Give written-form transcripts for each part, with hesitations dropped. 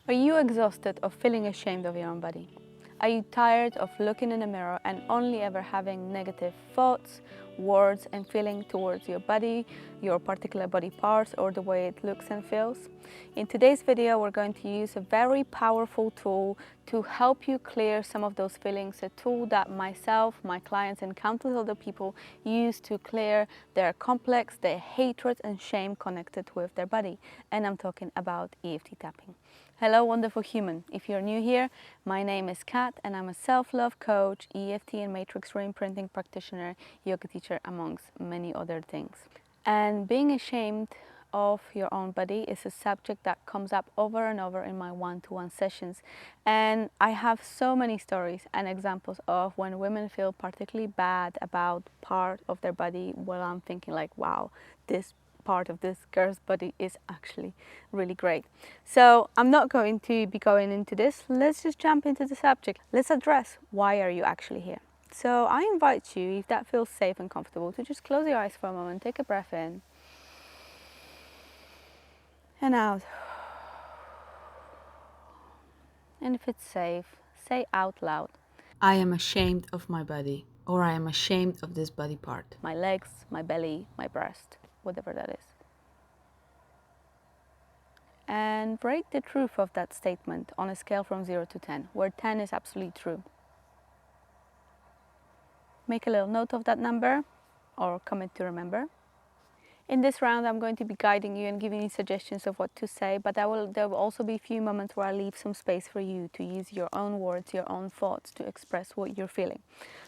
Are you exhausted of feeling ashamed of your own body? Are you tired of looking in the mirror and only ever having negative thoughts, words and feeling towards your body, your particular body parts or the way it looks and feels? In today's video, we're going to use a very powerful tool to help you clear some of those feelings, a tool that myself, my clients and countless other people use to clear their complex, their hatred and shame connected with their body. And I'm talking about EFT tapping. Hello, wonderful human. If you're new here, my name is Kat and I'm a self-love coach, EFT and matrix reimprinting practitioner, yoga teacher, amongst many other things. And being ashamed of your own body is a subject that comes up over and over in my one-to-one sessions. And I have so many stories and examples of when women feel particularly bad about part of their body, where I'm thinking like, wow, this part of this girl's body is actually really great. So I'm not going to be going into this. Let's just jump into the subject. Let's address why are you actually here. So I invite you, if that feels safe and comfortable, to just close your eyes for a moment, take a breath in and out. And if it's safe, say out loud, I am ashamed of my body, or I am ashamed of this body part. my legs, my belly, my breast, whatever that is. And rate the truth of that statement on a scale from 0 to 10, where 10 is absolutely true. Make a little note of that number or commit to remember. In this round, I'm going to be guiding you and giving you suggestions of what to say, but there will also be a few moments where I leave some space for you to use your own words, your own thoughts to express what you're feeling.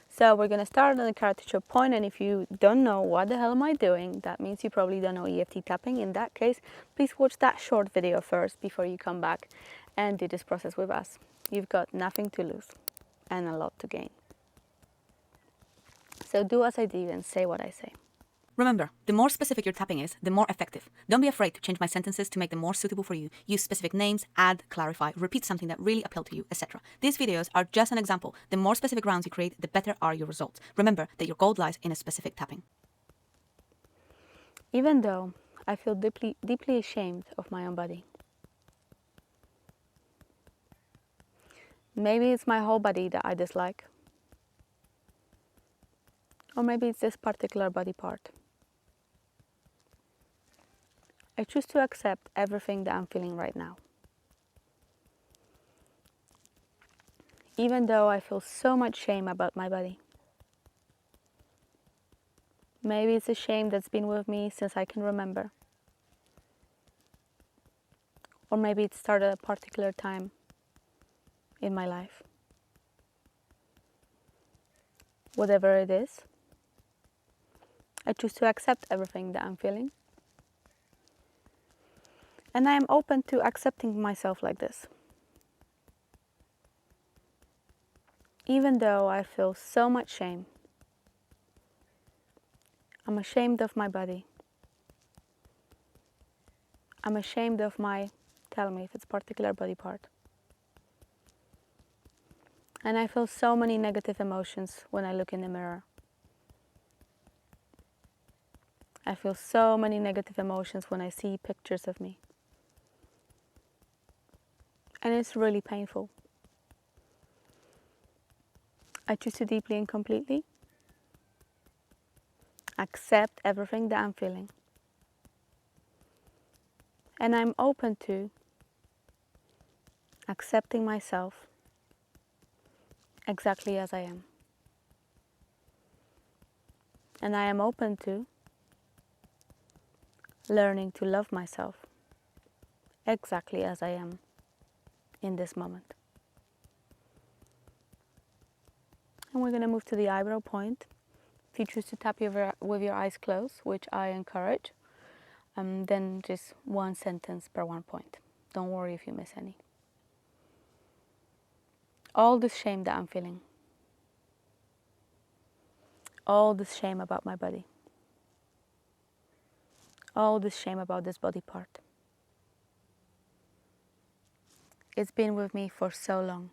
So we're going to start on the caricature point, and if you don't know what the hell am I doing, that means you probably don't know EFT tapping. In that case, please watch that short video first before you come back and do this process with us. You've got nothing to lose and a lot to gain. So do as I do and say what I say. Remember, the more specific your tapping is, the more effective. Don't be afraid to change my sentences to make them more suitable for you. Use specific names, add, clarify, repeat something that really appealed to you, etc. These videos are just an example. The more specific rounds you create, the better are your results. Remember that your gold lies in a specific tapping. Even though I feel deeply ashamed of my own body. Maybe it's my whole body that I dislike. Or maybe it's this particular body part. I choose to accept everything that I'm feeling right now. Even though I feel so much shame about my body. Maybe it's a shame that's been with me since I can remember. Or maybe it started at a particular time in my life. Whatever it is, I choose to accept everything that I'm feeling. And I am open to accepting myself like this. Even though I feel so much shame, I'm ashamed of my body. I'm ashamed of my, tell me if it's a particular body part. And I feel so many negative emotions when I look in the mirror. I feel so many negative emotions when I see pictures of me. And it's really painful. I choose to deeply and completely accept everything that I'm feeling. And I'm open to accepting myself exactly as I am. And I am open to learning to love myself exactly as I am in this moment. And we're going to move to the eyebrow point. If you choose to tap with your eyes closed, which I encourage, then just one sentence per one point. Don't worry if you miss any. All this shame that I'm feeling. All this shame about my body. All this shame about this body part. It's been with me for so long.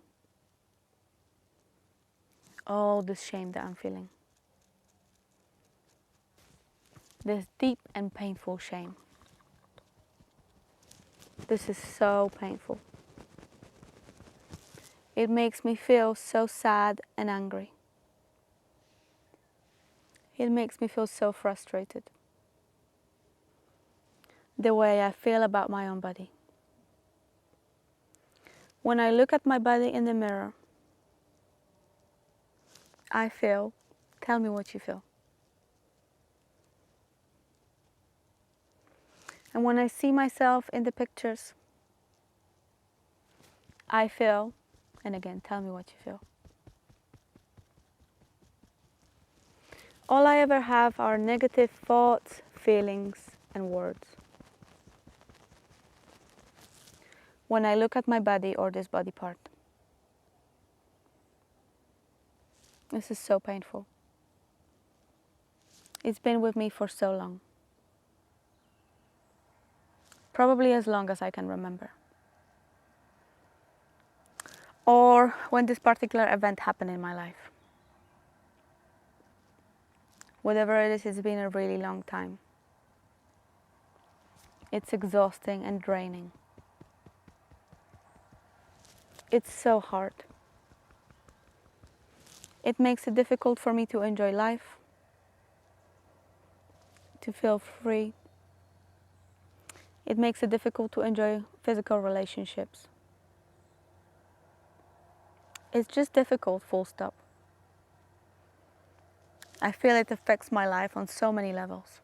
All this shame that I'm feeling. This deep and painful shame. This is so painful. It makes me feel so sad and angry. It makes me feel so frustrated. The way I feel about my own body. When I look at my body in the mirror, I feel, tell me what you feel. And when I see myself in the pictures, I feel, and again, tell me what you feel. All I ever have are negative thoughts, feelings, and words. When I look at my body or this body part. This is so painful. It's been with me for so long. Probably as long as I can remember. Or when this particular event happened in my life. Whatever it is, it's been a really long time. It's exhausting and draining. It's so hard. It makes it difficult for me to enjoy life, to feel free. It makes it difficult to enjoy physical relationships. It's just difficult, full stop. I feel it affects my life on so many levels.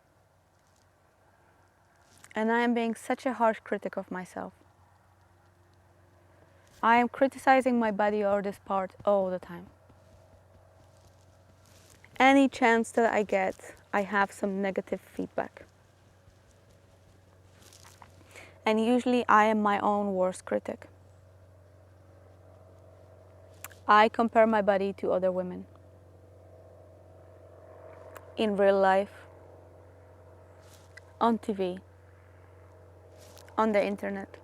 And I am being such a harsh critic of myself. I am criticizing my body or this part all the time. Any chance that I get, I have some negative feedback. And usually I am my own worst critic. I compare my body to other women. In real life, on TV, on the internet.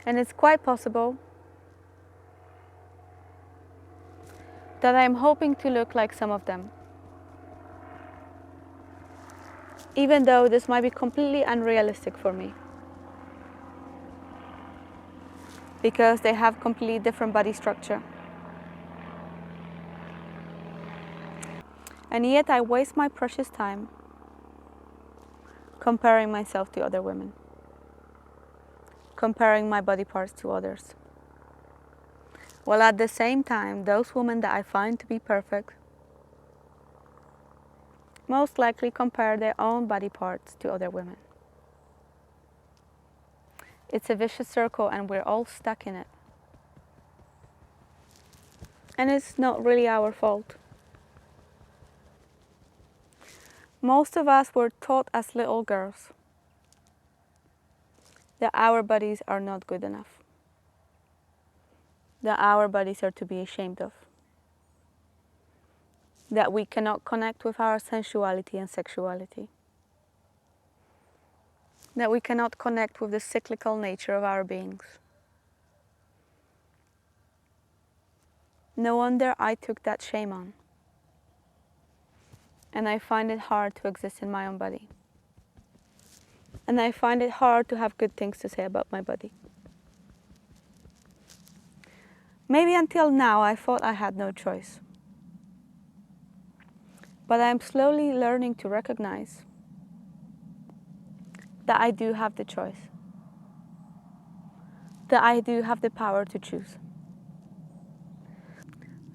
And it's quite possible that I'm hoping to look like some of them. Even though this might be completely unrealistic for me. Because they have completely different body structure. And yet I waste my precious time comparing myself to other women. Comparing my body parts to others. While at the same time, those women that I find to be perfect most likely compare their own body parts to other women. It's a vicious circle and we're all stuck in it. And it's not really our fault. Most of us were taught as little girls that our bodies are not good enough. That our bodies are to be ashamed of. That we cannot connect with our sensuality and sexuality. That we cannot connect with the cyclical nature of our beings. No wonder I took that shame on. And I find it hard to exist in my own body. And I find it hard to have good things to say about my body. Maybe until now I thought I had no choice. But I'm slowly learning to recognize that I do have the choice. That I do have the power to choose.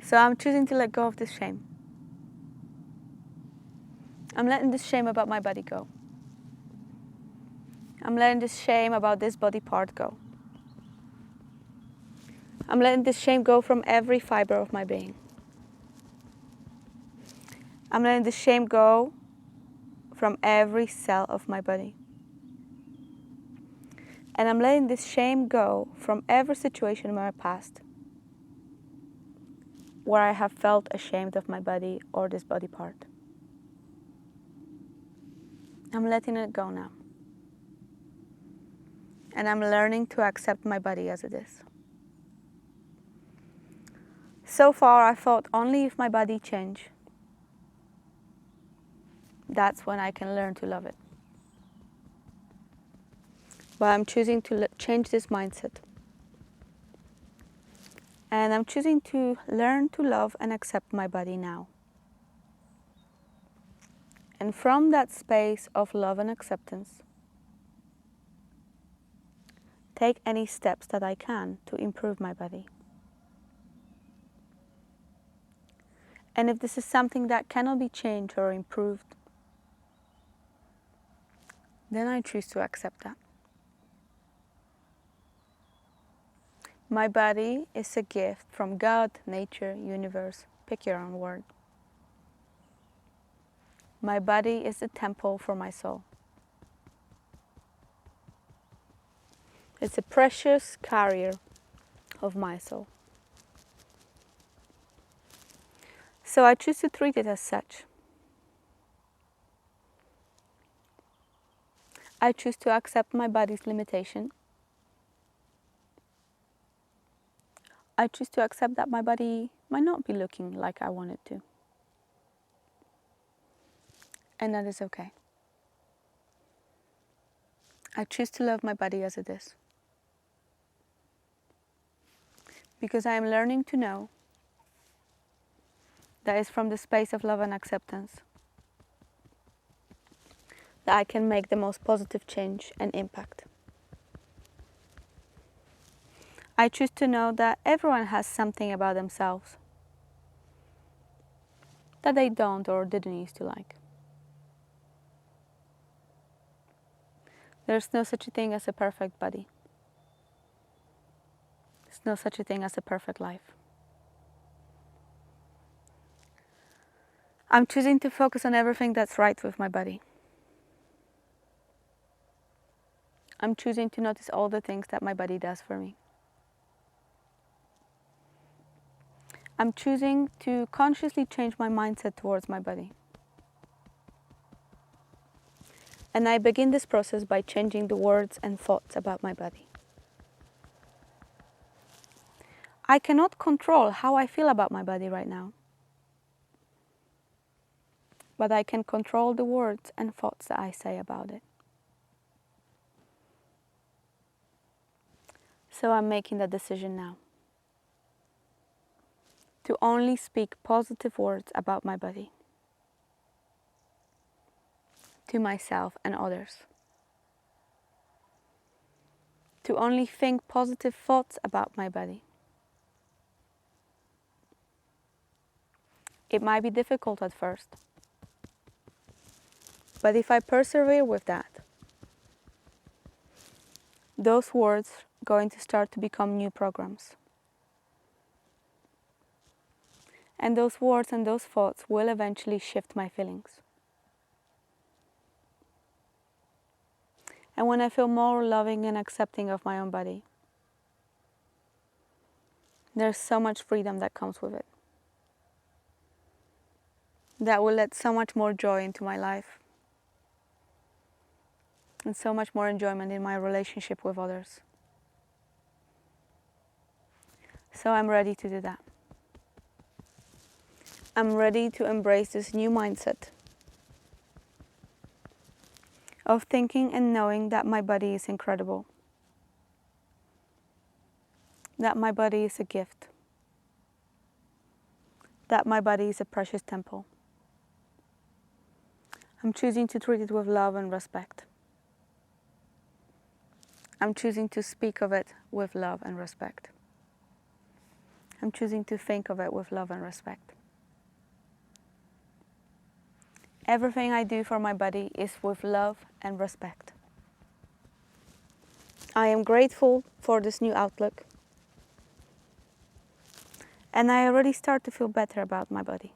So I'm choosing to let go of this shame. I'm letting this shame about my body go. I'm letting this shame about this body part go. I'm letting this shame go from every fiber of my being. I'm letting this shame go from every cell of my body. And I'm letting this shame go from every situation in my past where I have felt ashamed of my body or this body part. I'm letting it go now. And I'm learning to accept my body as it is. So far, I thought only if my body changes, that's when I can learn to love it. But I'm choosing to change this mindset. And I'm choosing to learn to love and accept my body now. And from that space of love and acceptance, take any steps that I can to improve my body. And if this is something that cannot be changed or improved, then I choose to accept that. My body is a gift from God, nature, universe, pick your own word. My body is a temple for my soul. It's a precious carrier of my soul. So I choose to treat it as such. I choose to accept my body's limitation. I choose to accept that my body might not be looking like I want it to. And that is okay. I choose to love my body as it is. Because I am learning to know that it's from the space of love and acceptance that I can make the most positive change and impact. I choose to know that everyone has something about themselves that they don't or didn't used to like. There's no such a thing as a perfect body. There's no such a thing as a perfect life. I'm choosing to focus on everything that's right with my body. I'm choosing to notice all the things that my body does for me. I'm choosing to consciously change my mindset towards my body. And I begin this process by changing the words and thoughts about my body. I cannot control how I feel about my body right now, but I can control the words and thoughts that I say about it. So I'm making that decision now, to only speak positive words about my body, to myself and others. To only think positive thoughts about my body. It might be difficult at first, but if I persevere with that, those words are going to start to become new programs. And those words and those thoughts will eventually shift my feelings. And when I feel more loving and accepting of my own body, there's so much freedom that comes with it. That will let so much more joy into my life. And so much more enjoyment in my relationship with others. So I'm ready to do that. I'm ready to embrace this new mindset of thinking and knowing that my body is incredible. That my body is a gift. That my body is a precious temple. I'm choosing to treat it with love and respect. I'm choosing to speak of it with love and respect. I'm choosing to think of it with love and respect. Everything I do for my body is with love and respect. I am grateful for this new outlook. And I already start to feel better about my body.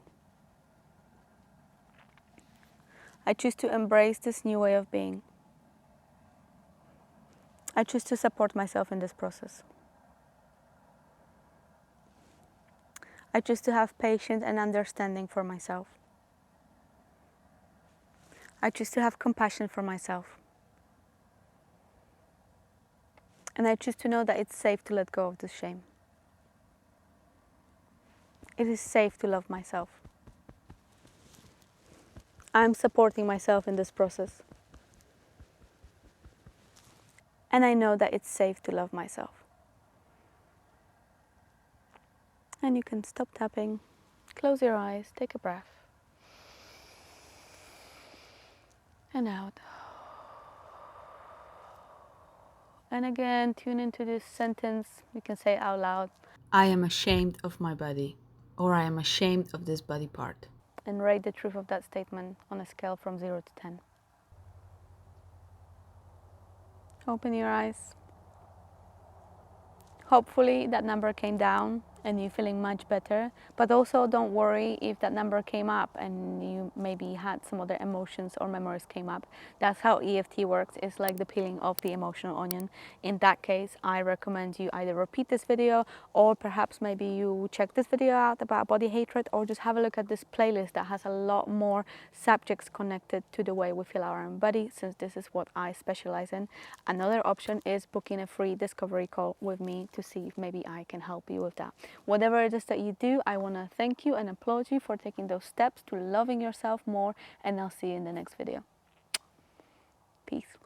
I choose to embrace this new way of being. I choose to support myself in this process. I choose to have patience and understanding for myself. I choose to have compassion for myself. And I choose to know that it's safe to let go of this shame. It is safe to love myself. I'm supporting myself in this process. And I know that it's safe to love myself. And you can stop tapping, close your eyes, take a breath, and out. And again, tune into this sentence. You can say it out loud. I am ashamed of my body, or I am ashamed of this body part. And rate the truth of that statement on a scale from 0 to 10. Open your eyes. Hopefully that number came down and you're feeling much better, but also don't worry if that number came up and you maybe had some other emotions or memories came up. That's how EFT works. It's like the peeling of the emotional onion. In that case, I recommend you either repeat this video, or perhaps maybe you check this video out about body hatred, or just have a look at this playlist that has a lot more subjects connected to the way we feel our own body, since this is what I specialize in. Another option is booking a free discovery call with me to see if maybe I can help you with that. Whatever it is that you do, I want to thank you and applaud you for taking those steps to loving yourself more, and I'll see you in the next video. Peace.